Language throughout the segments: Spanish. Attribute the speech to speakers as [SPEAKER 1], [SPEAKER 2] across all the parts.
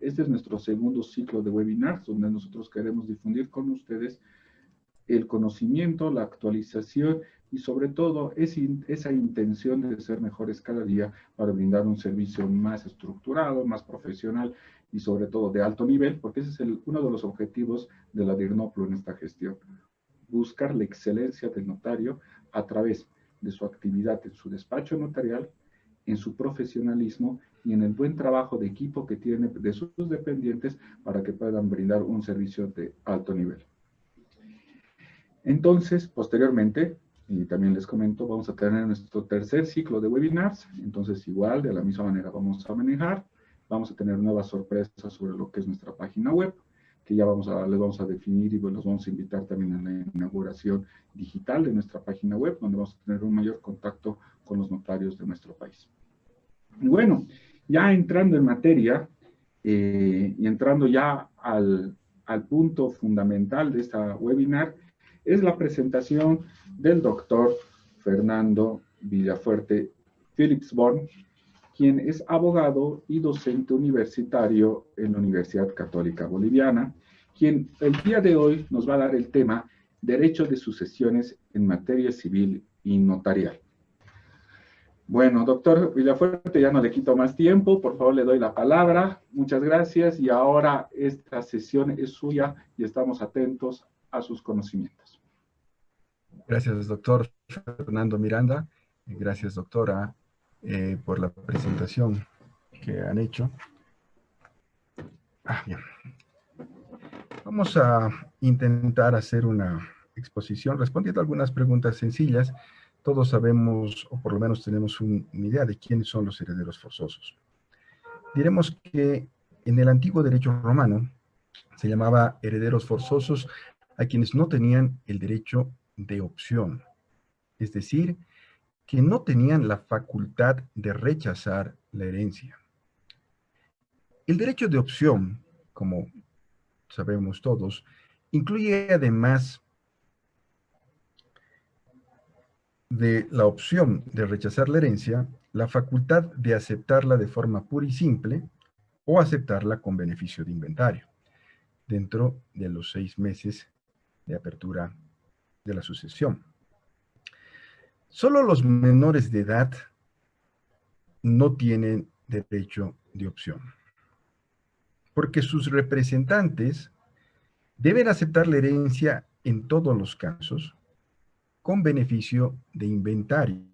[SPEAKER 1] Este es nuestro segundo ciclo de webinars, donde nosotros queremos difundir con ustedes el conocimiento, la actualización y sobre todo esa intención de ser mejores cada día para brindar un servicio más estructurado, más profesional y sobre todo de alto nivel, porque ese es uno de los objetivos de la DIRNOPLO en esta gestión. Buscar la excelencia del notario a través de su actividad en su despacho notarial, en su profesionalismo y en el buen trabajo de equipo que tiene de sus dependientes para que puedan brindar un servicio de alto nivel. Entonces, posteriormente, y también les comento, vamos a tener nuestro tercer ciclo de webinars. Entonces, igual, de la misma manera vamos a manejar. Vamos a tener nuevas sorpresas sobre lo que es nuestra página web, que ya les vamos a definir y los vamos a invitar también a la inauguración digital de nuestra página web, donde vamos a tener un mayor contacto con los notarios de nuestro país. Y bueno, ya entrando en materia y entrando ya al punto fundamental de esta webinar, es la presentación del doctor Fernando Villafuerte Philipsborn, quien es abogado y docente universitario en la Universidad Católica Boliviana, quien el día de hoy nos va a dar el tema Derecho de sucesiones en materia civil y notarial. Bueno, doctor Villafuerte, ya no le quito más tiempo, por favor le doy la palabra. Muchas gracias y ahora esta sesión es suya y estamos atentos a sus conocimientos.
[SPEAKER 2] Gracias, doctor Fernando Miranda. Gracias, doctora, por la presentación que han hecho. Bien. Vamos a intentar hacer una exposición respondiendo a algunas preguntas sencillas. Todos sabemos, o por lo menos tenemos una idea de quiénes son los herederos forzosos. Diremos que en el antiguo derecho romano se llamaba herederos forzosos a quienes no tenían el derecho de opción. Es decir, que no tenían la facultad de rechazar la herencia. El derecho de opción, como sabemos todos, incluye además de la opción de rechazar la herencia, la facultad de aceptarla de forma pura y simple o aceptarla con beneficio de inventario, dentro de los 6 meses de apertura de la sucesión. Solo los menores de edad no tienen derecho de opción, porque sus representantes deben aceptar la herencia en todos los casos con beneficio de inventario,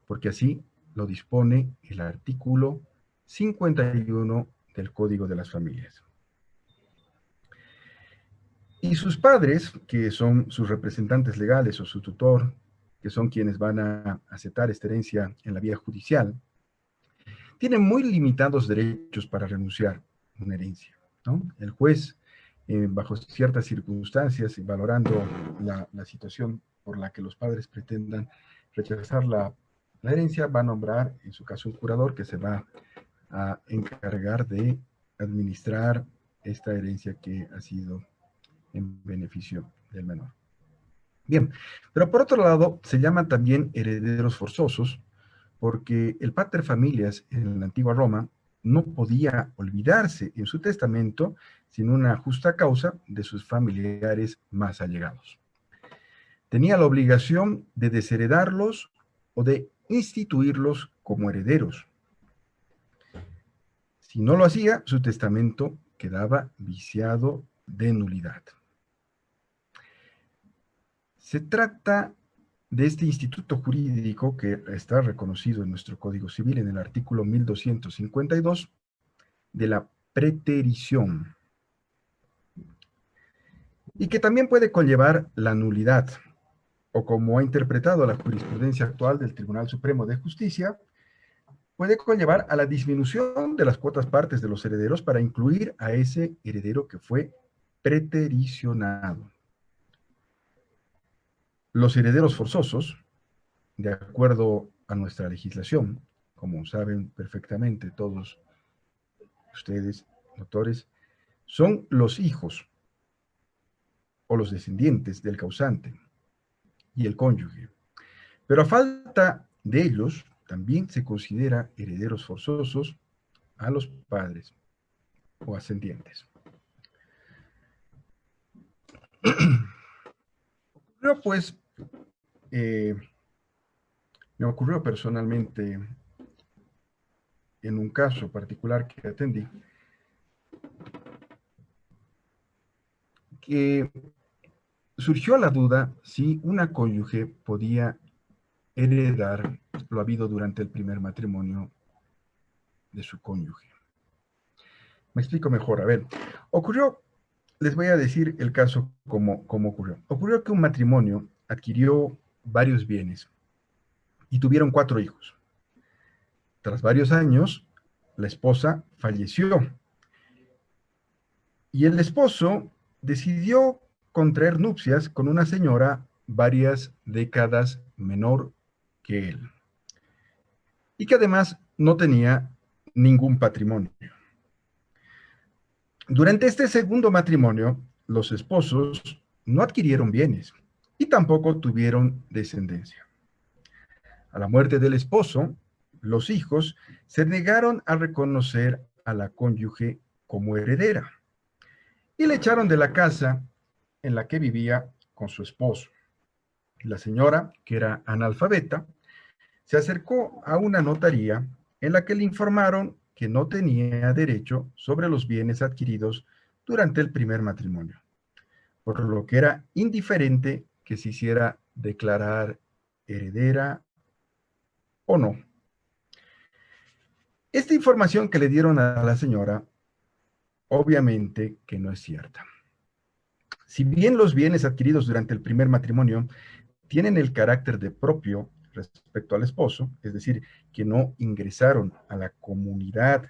[SPEAKER 2] porque así lo dispone el artículo 51 del Código de las Familias. Y sus padres, que son sus representantes legales o su tutor, que son quienes van a aceptar esta herencia en la vía judicial, tienen muy limitados derechos para renunciar a una herencia, ¿no? El juez, bajo ciertas circunstancias y valorando la situación por la que los padres pretendan rechazar la herencia, va a nombrar, en su caso, un curador que se va a encargar de administrar esta herencia que ha sido en beneficio del menor. Bien, pero por otro lado, se llaman también herederos forzosos, porque el pater familias en la antigua Roma no podía olvidarse en su testamento sin una justa causa de sus familiares más allegados. Tenía la obligación de desheredarlos o de instituirlos como herederos. Si no lo hacía, su testamento quedaba viciado de nulidad. Se trata de este instituto jurídico que está reconocido en nuestro Código Civil en el artículo 1252 de la preterición, y que también puede conllevar la nulidad, o como ha interpretado la jurisprudencia actual del Tribunal Supremo de Justicia, puede conllevar a la disminución de las cuotas partes de los herederos para incluir a ese heredero que fue pretericionado. Los herederos forzosos, de acuerdo a nuestra legislación, como saben perfectamente todos ustedes, doctores, son los hijos o los descendientes del causante y el cónyuge. Pero a falta de ellos, también se considera herederos forzosos a los padres o ascendientes. Ocurrió, pues, me ocurrió personalmente en un caso particular que atendí, que surgió la duda si una cónyuge podía heredar lo habido durante el primer matrimonio de su cónyuge. Me explico mejor. A ver, ocurrió, les voy a decir el caso como ocurrió. Ocurrió que un matrimonio adquirió varios bienes y tuvieron 4 hijos. Tras varios años, la esposa falleció y el esposo decidió contraer nupcias con una señora varias décadas menor que él y que además no tenía ningún patrimonio. Durante este segundo matrimonio, los esposos no adquirieron bienes y tampoco tuvieron descendencia. A la muerte del esposo, los hijos se negaron a reconocer a la cónyuge como heredera y le echaron de la casa en la que vivía con su esposo. La señora, que era analfabeta, se acercó a una notaría en la que le informaron que no tenía derecho sobre los bienes adquiridos durante el primer matrimonio, por lo que era indiferente que se hiciera declarar heredera o no. Esta información que le dieron a la señora, obviamente que no es cierta. Si bien los bienes adquiridos durante el primer matrimonio tienen el carácter de propio respecto al esposo, es decir, que no ingresaron a la comunidad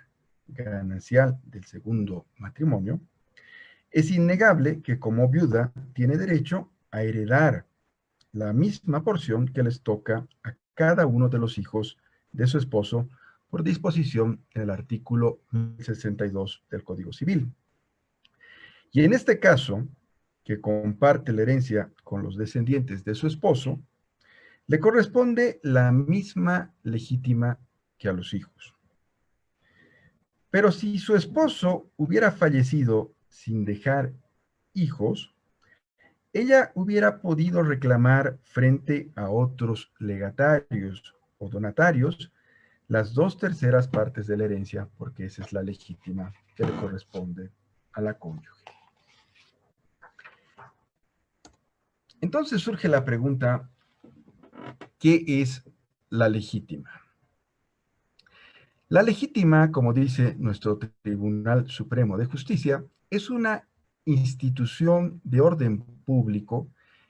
[SPEAKER 2] ganancial del segundo matrimonio, es innegable que como viuda tiene derecho a heredar la misma porción que les toca a cada uno de los hijos de su esposo por disposición en el artículo 1062 del Código Civil. Y en este caso, que comparte la herencia con los descendientes de su esposo, le corresponde la misma legítima que a los hijos. Pero si su esposo hubiera fallecido sin dejar hijos, ella hubiera podido reclamar frente a otros legatarios o donatarios las 2/3 partes de la herencia, porque esa es la legítima que le corresponde a la cónyuge. Entonces surge la pregunta, ¿qué es la legítima? La legítima, como dice nuestro Tribunal Supremo de Justicia, es una institución de orden público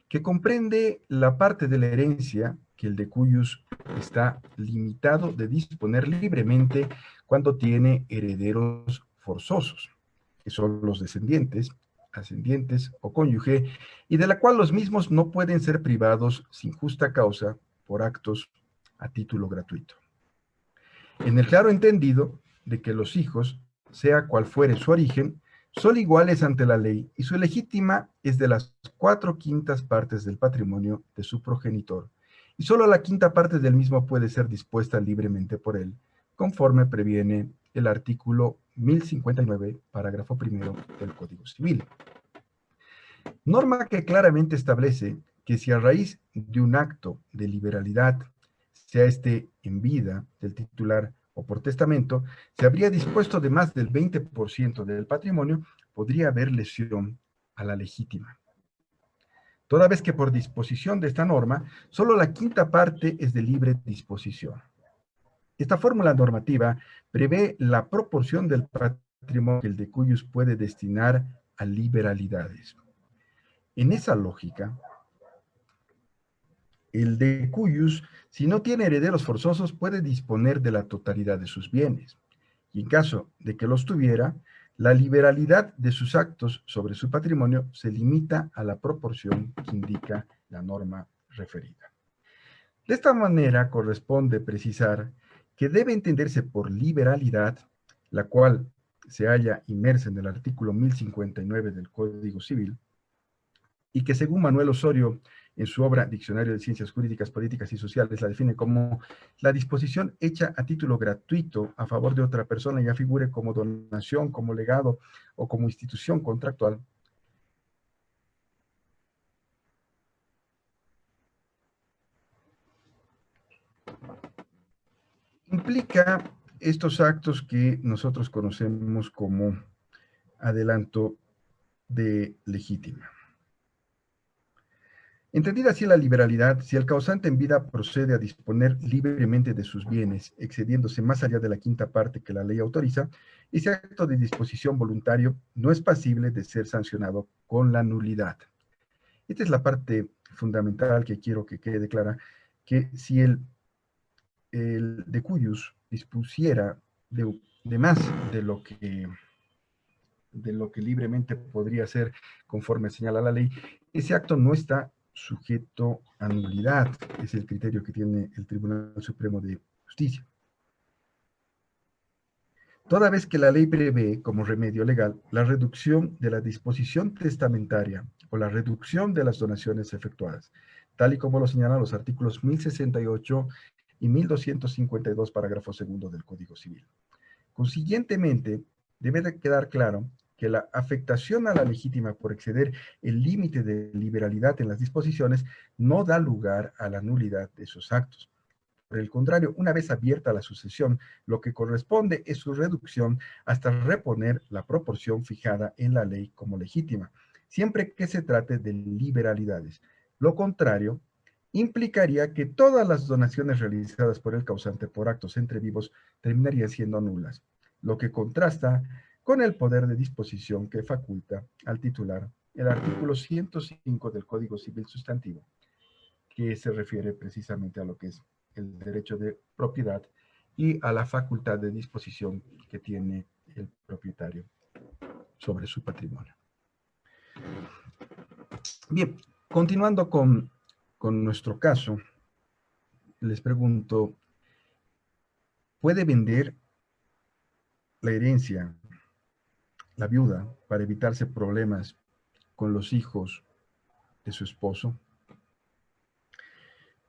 [SPEAKER 2] que comprende la parte de la herencia que el decujus está limitado de disponer libremente cuando tiene herederos forzosos, que son los descendientes, ascendientes o cónyuge, y de la cual los mismos no pueden ser privados sin justa causa por actos a título gratuito. En el claro entendido de que los hijos, sea cual fuere su origen, son iguales ante la ley y su legítima es de las 4/5 partes del patrimonio de su progenitor, y solo la 1/5 parte del mismo puede ser dispuesta libremente por él, conforme previene el artículo 1059, parágrafo 1 del Código Civil. Norma que claramente establece que si a raíz de un acto de liberalidad, sea este en vida del titular o por testamento, se habría dispuesto de más del 20% del patrimonio, podría haber lesión a la legítima. Toda vez que por disposición de esta norma, solo la 1/5 parte es de libre disposición. Esta fórmula normativa prevé la proporción del patrimonio que el decujus puede destinar a liberalidades. En esa lógica, el decujus, si no tiene herederos forzosos, puede disponer de la totalidad de sus bienes. Y en caso de que los tuviera, la liberalidad de sus actos sobre su patrimonio se limita a la proporción que indica la norma referida. De esta manera, corresponde precisar que debe entenderse por liberalidad, la cual se halla inmersa en el artículo 1059 del Código Civil, y que según Manuel Osorio, en su obra Diccionario de Ciencias Jurídicas, Políticas y Sociales, la define como la disposición hecha a título gratuito a favor de otra persona, ya figure como donación, como legado o como institución contractual. Implica estos actos que nosotros conocemos como adelanto de legítima. Entendida así la liberalidad, si el causante en vida procede a disponer libremente de sus bienes, excediéndose más allá de la quinta parte que la ley autoriza, ese acto de disposición voluntario no es pasible de ser sancionado con la nulidad. Esta es la parte fundamental que quiero que quede clara, que si el de cuyus dispusiera de más de lo que libremente podría ser conforme señala la ley, ese acto no está sujeto a nulidad. Es el criterio que tiene el Tribunal Supremo de Justicia. Toda vez que la ley prevé como remedio legal la reducción de la disposición testamentaria o la reducción de las donaciones efectuadas, tal y como lo señalan los artículos 1068 y 1252, parágrafo segundo del Código Civil. Consiguientemente, debe de quedar claro que la afectación a la legítima por exceder el límite de liberalidad en las disposiciones no da lugar a la nulidad de esos actos. Por el contrario, una vez abierta la sucesión, lo que corresponde es su reducción hasta reponer la proporción fijada en la ley como legítima, siempre que se trate de liberalidades. Lo contrario implicaría que todas las donaciones realizadas por el causante por actos entre vivos terminarían siendo nulas, lo que contrasta con el poder de disposición que faculta al titular el artículo 105 del Código Civil Sustantivo, que se refiere precisamente a lo que es el derecho de propiedad y a la facultad de disposición que tiene el propietario sobre su patrimonio. Bien, continuando con nuestro caso, les pregunto, ¿puede vender la herencia la viuda para evitarse problemas con los hijos de su esposo?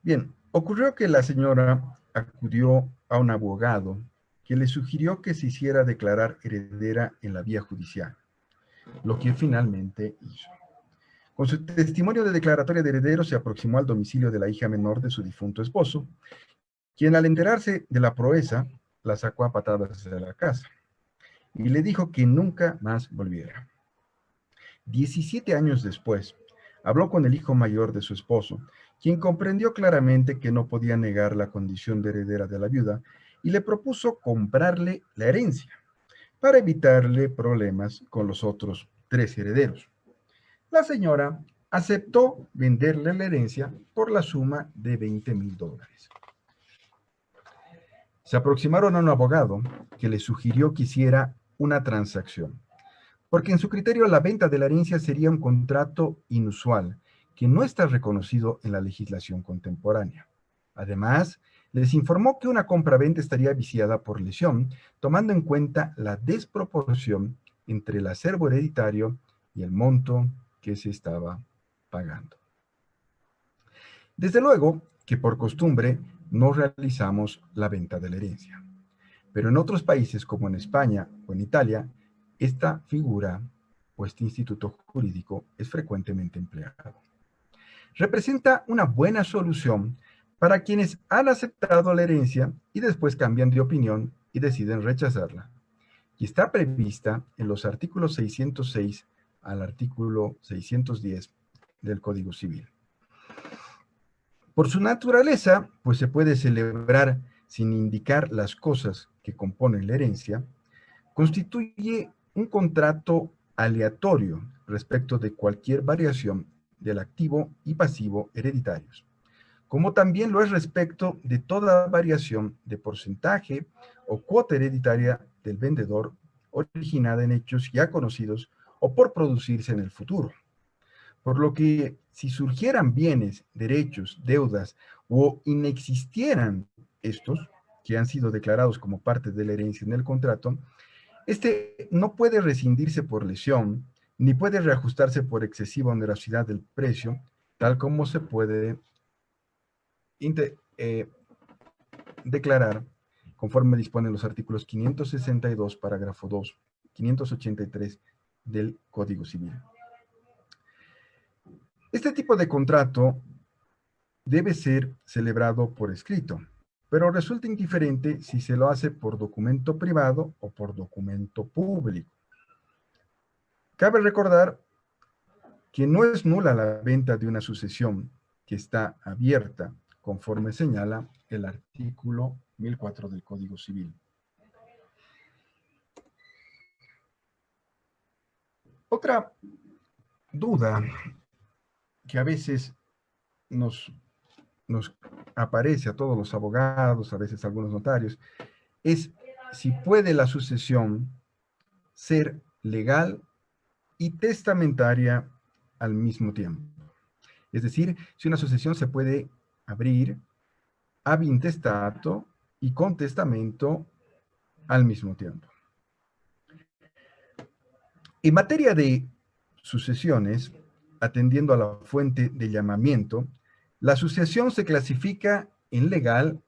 [SPEAKER 2] Bien, ocurrió que la señora acudió a un abogado que le sugirió que se hiciera declarar heredera en la vía judicial, lo que finalmente hizo. Con su testimonio de declaratoria de heredero se aproximó al domicilio de la hija menor de su difunto esposo, quien al enterarse de la proeza la sacó a patadas de la casa y le dijo que nunca más volviera. 17 años después, habló con el hijo mayor de su esposo, quien comprendió claramente que no podía negar la condición de heredera de la viuda y le propuso comprarle la herencia para evitarle problemas con los otros 3 herederos. La señora aceptó venderle la herencia por la suma de $20,000. Se aproximaron a un abogado que le sugirió que hiciera una transacción, porque en su criterio la venta de la herencia sería un contrato inusual que no está reconocido en la legislación contemporánea. Además, les informó que una compraventa estaría viciada por lesión, tomando en cuenta la desproporción entre el acervo hereditario y el monto que se estaba pagando. Desde luego que por costumbre no realizamos la venta de la herencia, pero en otros países como en España o en Italia, esta figura o este instituto jurídico es frecuentemente empleado. Representa una buena solución para quienes han aceptado la herencia y después cambian de opinión y deciden rechazarla. Y está prevista en los artículos 606 al artículo 610 del Código Civil. Por su naturaleza, pues se puede celebrar sin indicar las cosas que componen la herencia, constituye un contrato aleatorio respecto de cualquier variación del activo y pasivo hereditarios, como también lo es respecto de toda variación de porcentaje o cuota hereditaria del vendedor originada en hechos ya conocidos o por producirse en el futuro. Por lo que si surgieran bienes, derechos, deudas o inexistieran estos, que han sido declarados como parte de la herencia en el contrato, este no puede rescindirse por lesión, ni puede reajustarse por excesiva onerosidad del precio, tal como se puede declarar conforme disponen los artículos 562, parágrafo 2, 583 del Código Civil. Este tipo de contrato debe ser celebrado por escrito, pero resulta indiferente si se lo hace por documento privado o por documento público. Cabe recordar que no es nula la venta de una sucesión que está abierta, conforme señala el artículo 1004 del Código Civil. Otra duda que a veces nos aparece a todos los abogados, a veces a algunos notarios, es si puede la sucesión ser legal y testamentaria al mismo tiempo. Es decir, si una sucesión se puede abrir ab intestato y con testamento al mismo tiempo. En materia de sucesiones, atendiendo a la fuente de llamamiento, la sucesión se clasifica en legal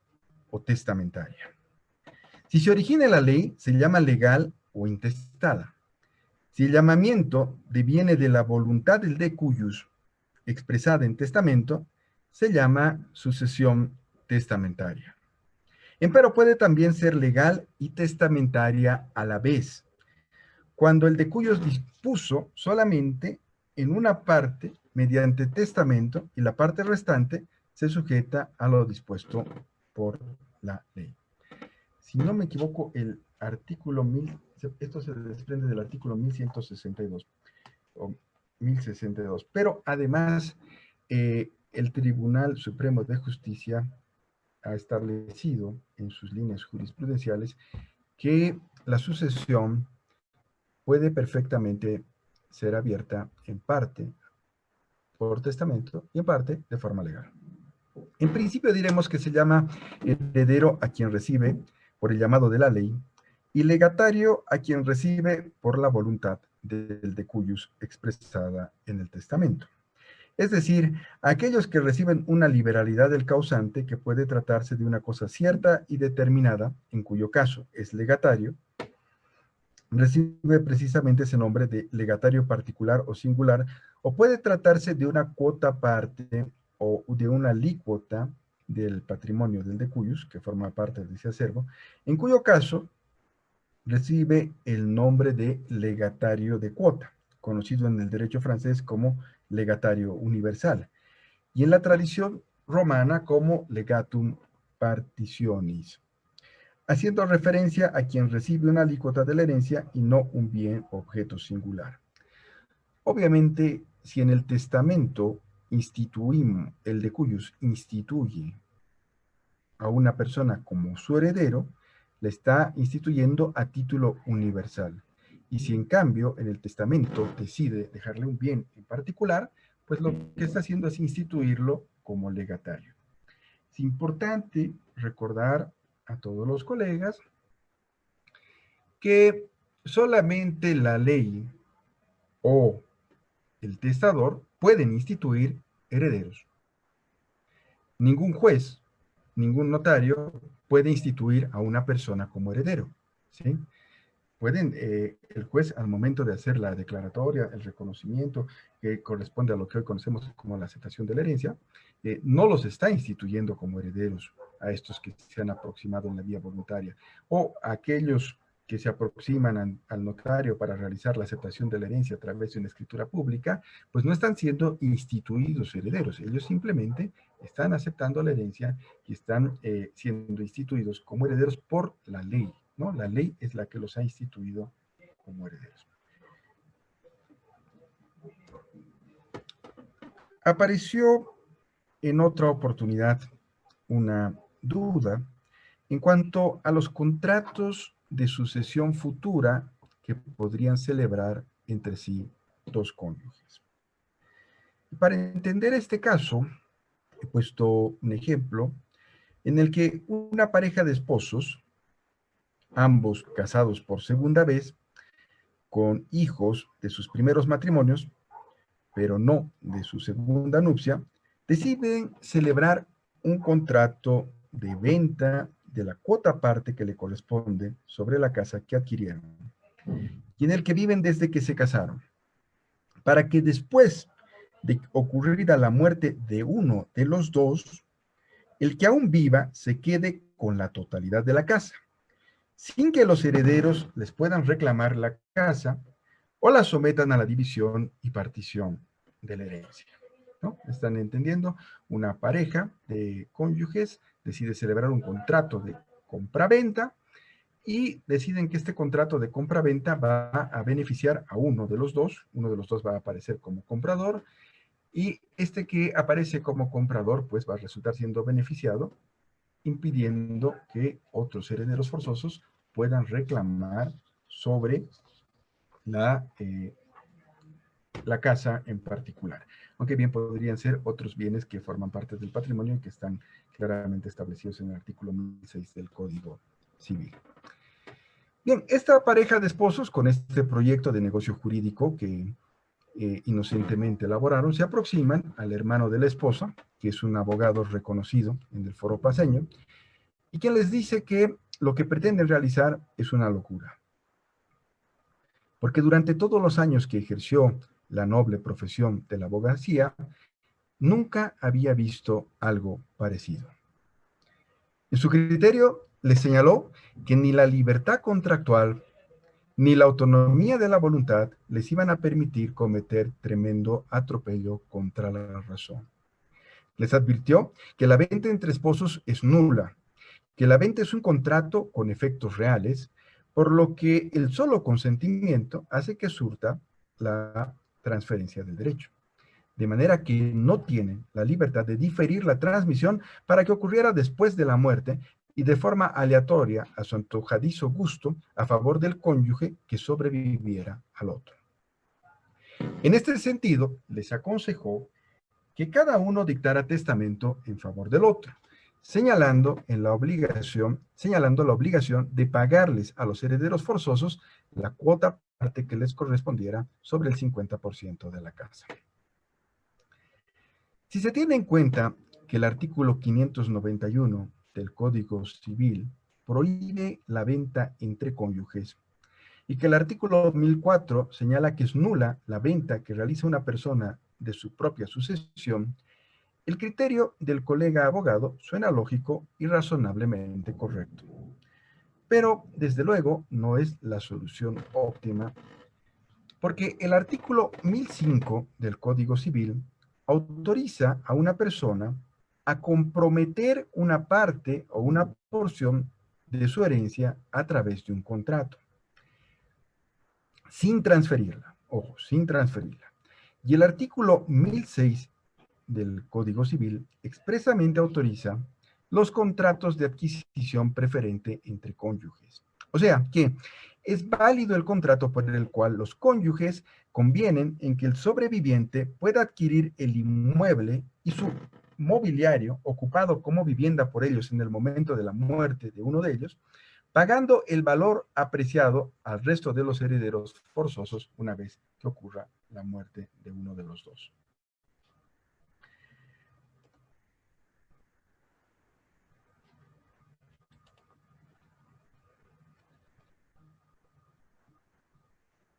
[SPEAKER 2] o testamentaria. Si se origina en la ley, se llama legal o intestada. Si el llamamiento deviene de la voluntad del de cuyus expresada en testamento, se llama sucesión testamentaria. Empero puede también ser legal y testamentaria a la vez, cuando el de cuyos dispuso solamente en una parte mediante testamento y la parte restante se sujeta a lo dispuesto por la ley. Si no me equivoco, el artículo 1000, esto se desprende del artículo 1162 o 1062, pero además el Tribunal Supremo de Justicia ha establecido en sus líneas jurisprudenciales que la sucesión puede perfectamente ser abierta en parte por testamento y en parte de forma legal. En principio diremos que se llama heredero a quien recibe por el llamado de la ley y legatario a quien recibe por la voluntad del de cuyus expresada en el testamento. Es decir, aquellos que reciben una liberalidad del causante que puede tratarse de una cosa cierta y determinada, en cuyo caso es legatario, recibe precisamente ese nombre de legatario particular o singular, o puede tratarse de una cuota parte o de una alícuota del patrimonio del de cuyus, que forma parte de ese acervo, en cuyo caso recibe el nombre de legatario de cuota, conocido en el derecho francés como legatario universal, y en la tradición romana como legatum partitionis, haciendo referencia a quien recibe una alícuota de la herencia y no un bien objeto singular. Obviamente, si en el testamento instituimos, el de cuyus instituye a una persona como su heredero, le está instituyendo a título universal. Y si en cambio en el testamento decide dejarle un bien en particular, pues lo que está haciendo es instituirlo como legatario. Es importante recordar a todos los colegas que solamente la ley o el testador pueden instituir herederos. Ningún juez, ningún notario puede instituir a una persona como heredero, ¿sí? Pueden, el juez al momento de hacer la declaratoria, el reconocimiento que corresponde a lo que hoy conocemos como la aceptación de la herencia, no los está instituyendo como herederos a estos que se han aproximado en la vía voluntaria, o a aquellos que se aproximan al notario para realizar la aceptación de la herencia a través de una escritura pública, pues no están siendo instituidos herederos, ellos simplemente están aceptando la herencia y están siendo instituidos como herederos por la ley, ¿no? La ley es la que los ha instituido como herederos. Apareció en otra oportunidad una duda en cuanto a los contratos de sucesión futura que podrían celebrar entre sí dos cónyuges. Para entender este caso, he puesto un ejemplo en el que una pareja de esposos, ambos casados por segunda vez, con hijos de sus primeros matrimonios, pero no de su segunda nupcia, deciden celebrar un contrato de venta de la cuota parte que le corresponde sobre la casa que adquirieron y en el que viven desde que se casaron, para que después de ocurrida la muerte de uno de los dos, el que aún viva se quede con la totalidad de la casa, sin que los herederos les puedan reclamar la casa o la sometan a la división y partición de la herencia. ¿No? ¿Están entendiendo? Una pareja de cónyuges decide celebrar un contrato de compra-venta y deciden que este contrato de compra-venta va a beneficiar a uno de los dos va a aparecer como comprador y este que aparece como comprador pues va a resultar siendo beneficiado, impidiendo que otros herederos forzosos puedan reclamar sobre la casa en particular. Aunque bien podrían ser otros bienes que forman parte del patrimonio y que están claramente establecidos en el artículo 1006 del Código Civil. Bien, esta pareja de esposos con este proyecto de negocio jurídico que inocentemente elaboraron, se aproximan al hermano de la esposa, que es un abogado reconocido en el foro paceño, y quien les dice que lo que pretenden realizar es una locura. Porque durante todos los años que ejerció la noble profesión de la abogacía, nunca había visto algo parecido. En su criterio, les señaló que ni la libertad contractual ni la autonomía de la voluntad les iban a permitir cometer tremendo atropello contra la razón. Les advirtió que la venta entre esposos es nula, que la venta es un contrato con efectos reales, por lo que el solo consentimiento hace que surta la transferencia del derecho. De manera que no tienen la libertad de diferir la transmisión para que ocurriera después de la muerte y de forma aleatoria a su antojadizo gusto a favor del cónyuge que sobreviviera al otro. En este sentido, les aconsejó que cada uno dictara testamento en favor del otro, señalando la obligación de pagarles a los herederos forzosos la cuota parte que les correspondiera sobre el 50% de la casa. Si se tiene en cuenta que el artículo 591 del Código Civil prohíbe la venta entre cónyuges y que el artículo 1004 señala que es nula la venta que realiza una persona de su propia sucesión, el criterio del colega abogado suena lógico y razonablemente correcto. Pero, desde luego, no es la solución óptima, porque el artículo 1005 del Código Civil autoriza a una persona a comprometer una parte o una porción de su herencia a través de un contrato, sin transferirla, ojo, sin transferirla. Y el artículo 1006 del Código Civil expresamente autoriza los contratos de adquisición preferente entre cónyuges. O sea que es válido el contrato por el cual los cónyuges convienen en que el sobreviviente pueda adquirir el inmueble y su mobiliario ocupado como vivienda por ellos en el momento de la muerte de uno de ellos, pagando el valor apreciado al resto de los herederos forzosos una vez que ocurra la muerte de uno de los dos.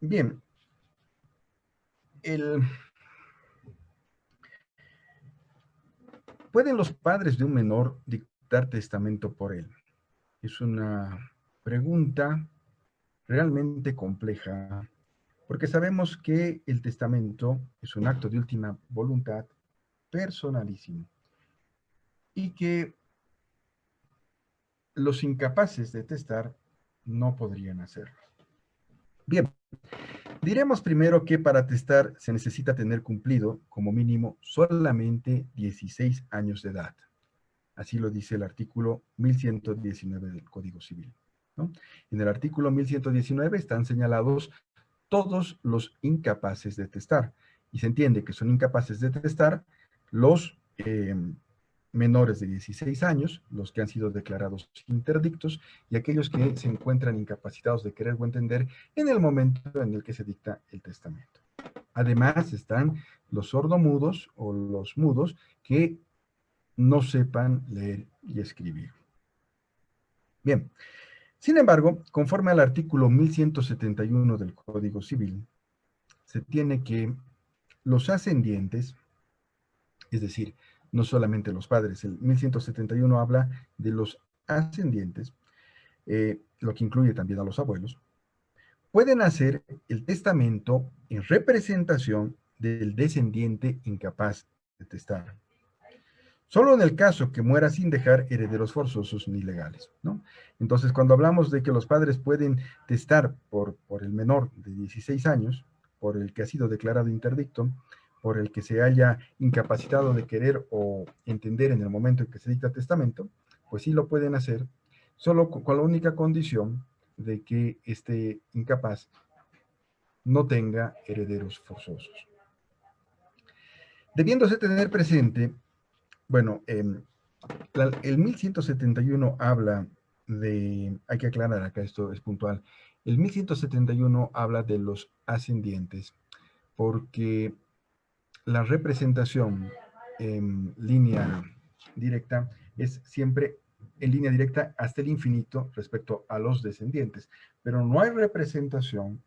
[SPEAKER 2] Bien, ¿pueden los padres de un menor dictar testamento por él? Es una pregunta realmente compleja, porque sabemos que el testamento es un acto de última voluntad personalísimo y que los incapaces de testar no podrían hacerlo. Bien, diremos primero que para testar se necesita tener cumplido como mínimo solamente 16 años de edad. Así lo dice el artículo 1119 del Código Civil, ¿no? En el artículo 1119 están señalados todos los incapaces de testar. Y se entiende que son incapaces de testar los menores de 16 años, los que han sido declarados interdictos y aquellos que se encuentran incapacitados de querer o entender en el momento en el que se dicta el testamento. Además están los sordomudos o los mudos que no sepan leer y escribir. Bien, sin embargo, conforme al artículo 1171 del Código Civil, se tiene que los ascendientes, es decir, no solamente los padres, el 1171 habla de los ascendientes, lo que incluye también a los abuelos, pueden hacer el testamento en representación del descendiente incapaz de testar. Solo en el caso que muera sin dejar herederos forzosos ni legales, ¿no? Entonces, cuando hablamos de que los padres pueden testar por el menor de 16 años, por el que ha sido declarado interdicto, por el que se haya incapacitado de querer o entender en el momento en que se dicta testamento, pues sí lo pueden hacer, solo con la única condición de que este incapaz no tenga herederos forzosos. Debiéndose tener presente, bueno, el 1171 habla de, hay que aclarar acá, esto es puntual, el 1171 habla de los ascendientes, porque la representación en línea directa es siempre en línea directa hasta el infinito respecto a los descendientes, pero no hay representación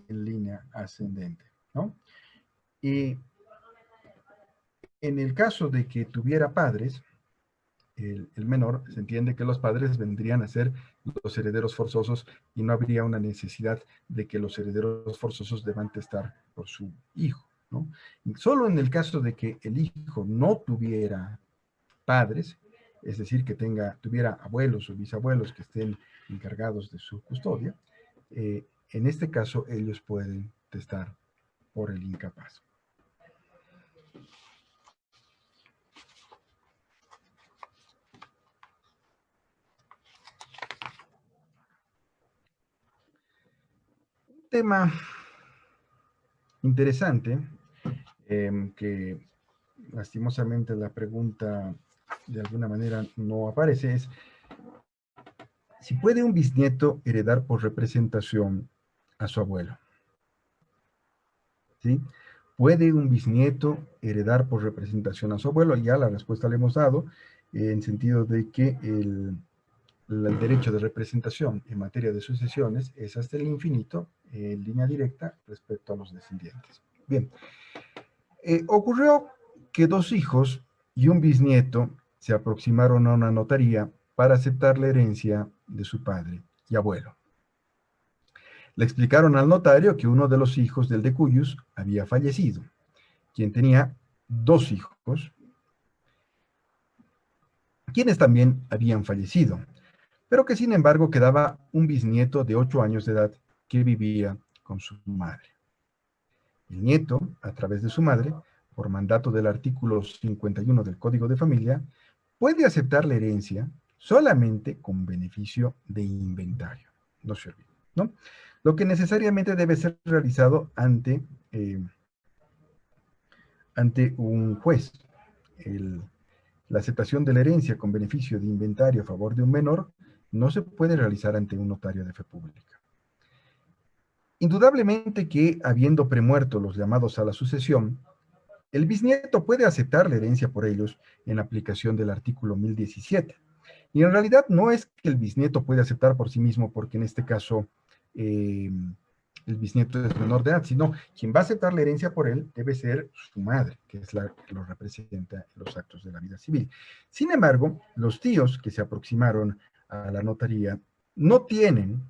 [SPEAKER 2] en línea ascendente, ¿no? Y en el caso de que tuviera padres, el menor, se entiende que los padres vendrían a ser los herederos forzosos y no habría una necesidad de que los herederos forzosos deban testar por su hijo, ¿no? Y solo en el caso de que el hijo no tuviera padres, es decir, que tuviera abuelos o bisabuelos que estén encargados de su custodia, en este caso ellos pueden testar por el incapaz. Tema interesante, que lastimosamente la pregunta de alguna manera no aparece, es si puede un bisnieto heredar por representación a su abuelo. ¿Sí? ¿Puede un bisnieto heredar por representación a su abuelo? Ya la respuesta le hemos dado, en sentido de que el derecho de representación en materia de sucesiones es hasta el infinito, en línea directa, respecto a los descendientes. Bien, ocurrió que dos hijos y un bisnieto se aproximaron a una notaría para aceptar la herencia de su padre y abuelo. Le explicaron al notario que uno de los hijos del decuyus había fallecido, quien tenía dos hijos, quienes también habían fallecido, pero que sin embargo quedaba un bisnieto de 8 años de edad que vivía con su madre. El nieto, a través de su madre, por mandato del artículo 51 del Código de Familia, puede aceptar la herencia solamente con beneficio de inventario. No se olvide, ¿no? Lo que necesariamente debe ser realizado ante un juez. La aceptación de la herencia con beneficio de inventario a favor de un menor no se puede realizar ante un notario de fe pública. Indudablemente que, habiendo premuerto los llamados a la sucesión, el bisnieto puede aceptar la herencia por ellos en aplicación del artículo 1017. Y en realidad no es que el bisnieto puede aceptar por sí mismo, porque en este caso el bisnieto es menor de edad, sino quien va a aceptar la herencia por él debe ser su madre, que es la que lo representa en los actos de la vida civil. Sin embargo, los tíos que se aproximaron a la notaría no tienen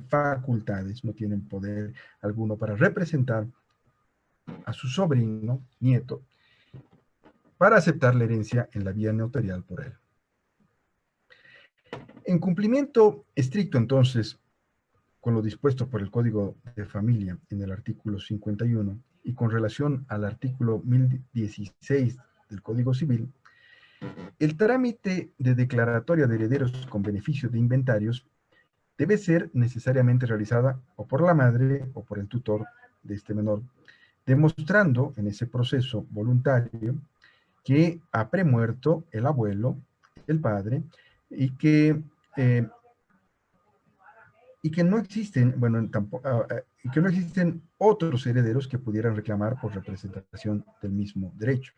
[SPEAKER 2] facultades, no tienen poder alguno para representar a su sobrino, nieto, para aceptar la herencia en la vía notarial por él. En cumplimiento estricto, entonces, con lo dispuesto por el Código de Familia en el artículo 51 y con relación al artículo 1016 del Código Civil, el trámite de declaratoria de herederos con beneficio de inventarios debe ser necesariamente realizada o por la madre o por el tutor de este menor, demostrando en ese proceso voluntario que ha premuerto el abuelo, el padre, y que, eh, y que no existen, bueno, tampoco, y que no existen otros herederos que pudieran reclamar por representación del mismo derecho.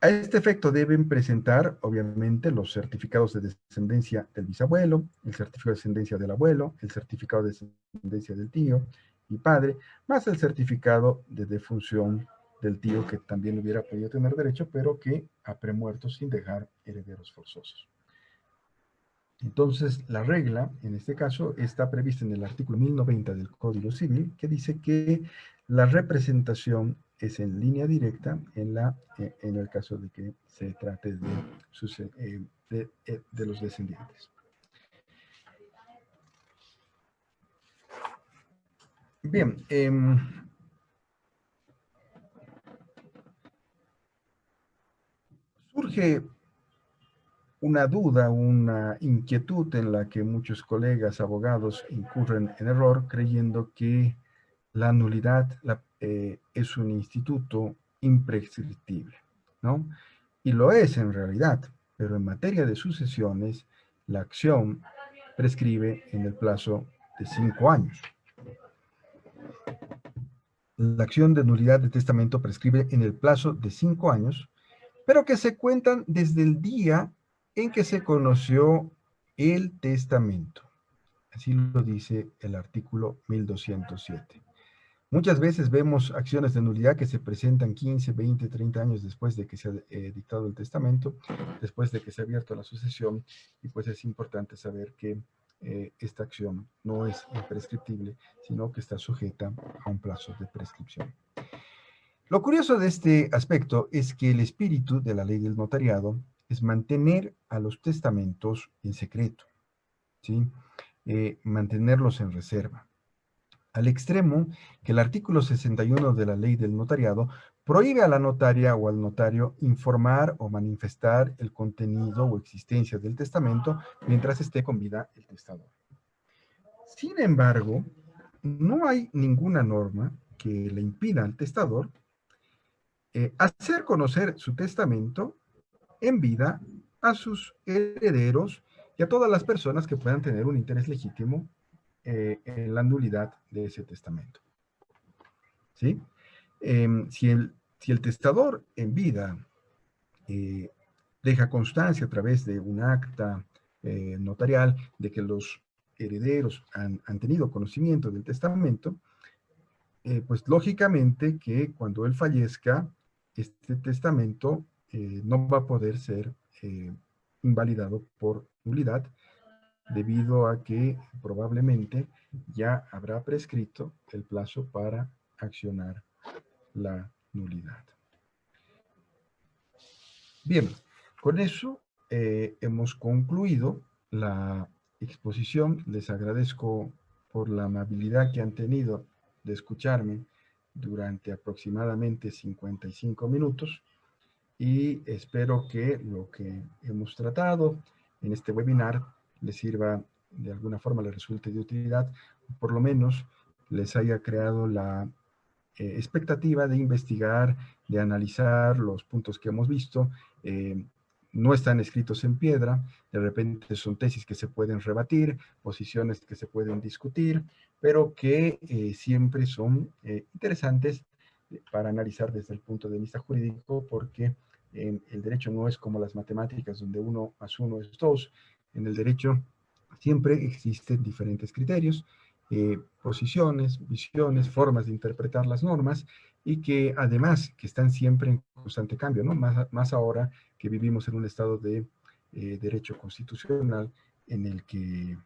[SPEAKER 2] A este efecto deben presentar, obviamente, los certificados de descendencia del bisabuelo, el certificado de descendencia del abuelo, el certificado de descendencia del tío y padre, más el certificado de defunción del tío que también hubiera podido tener derecho, pero que ha premuerto sin dejar herederos forzosos. Entonces, la regla, en este caso, está prevista en el artículo 1090 del Código Civil, que dice que la representación es en línea directa en el caso de que se trate de los descendientes. Bien, surge una duda, una inquietud en la que muchos colegas abogados incurren en error creyendo que la nulidad es un instituto imprescriptible, ¿no? Y lo es en realidad, pero en materia de sucesiones, la acción prescribe en el plazo de 5 años. La acción de nulidad de testamento prescribe en el plazo de 5 años, pero que se cuentan desde el día en que se conoció el testamento. Así lo dice el artículo 1207. Muchas veces vemos acciones de nulidad que se presentan 15, 20, 30 años después de que se ha dictado el testamento, después de que se ha abierto la sucesión, y pues es importante saber que esta acción no es imprescriptible, sino que está sujeta a un plazo de prescripción. Lo curioso de este aspecto es que el espíritu de la ley del notariado es mantener a los testamentos en secreto, ¿sí? Mantenerlos en reserva, al extremo que el artículo 61 de la ley del notariado prohíbe a la notaria o al notario informar o manifestar el contenido o existencia del testamento mientras esté con vida el testador. Sin embargo, no hay ninguna norma que le impida al testador hacer conocer su testamento en vida a sus herederos y a todas las personas que puedan tener un interés legítimo en la nulidad de ese testamento. ¿Sí? Si el testador en vida deja constancia a través de un acta notarial de que los herederos han tenido conocimiento del testamento, pues lógicamente que cuando él fallezca, este testamento no va a poder ser invalidado por nulidad, debido a que probablemente ya habrá prescrito el plazo para accionar la nulidad. Bien, con eso hemos concluido la exposición. Les agradezco por la amabilidad que han tenido de escucharme durante aproximadamente 55 minutos y espero que lo que hemos tratado en este webinar les sirva de alguna forma, les resulte de utilidad, o por lo menos les haya creado la expectativa de investigar, de analizar los puntos que hemos visto. No están escritos en piedra, de repente son tesis que se pueden rebatir, posiciones que se pueden discutir, pero que siempre son interesantes para analizar desde el punto de vista jurídico, porque el derecho no es como las matemáticas, donde 1 más 1 es 2. En el derecho siempre existen diferentes criterios, posiciones, visiones, formas de interpretar las normas, y que además que están siempre en constante cambio, ¿no? Más ahora que vivimos en un estado de derecho constitucional en el que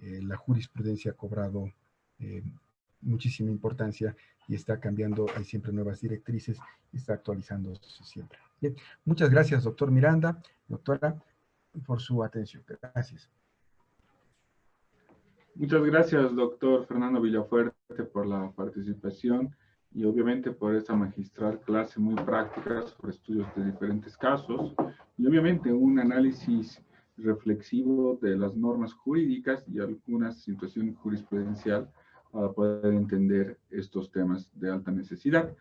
[SPEAKER 2] la jurisprudencia ha cobrado muchísima importancia y está cambiando, hay siempre nuevas directrices y está actualizándose siempre. Bien, muchas gracias, doctor Miranda, doctora, por su atención. Gracias.
[SPEAKER 1] Muchas gracias, doctor Fernando Villafuerte, por la participación y obviamente por esta magistral clase muy práctica sobre estudios de diferentes casos y obviamente un análisis reflexivo de las normas jurídicas y alguna situación jurisprudencial para poder entender estos temas de alta necesidad.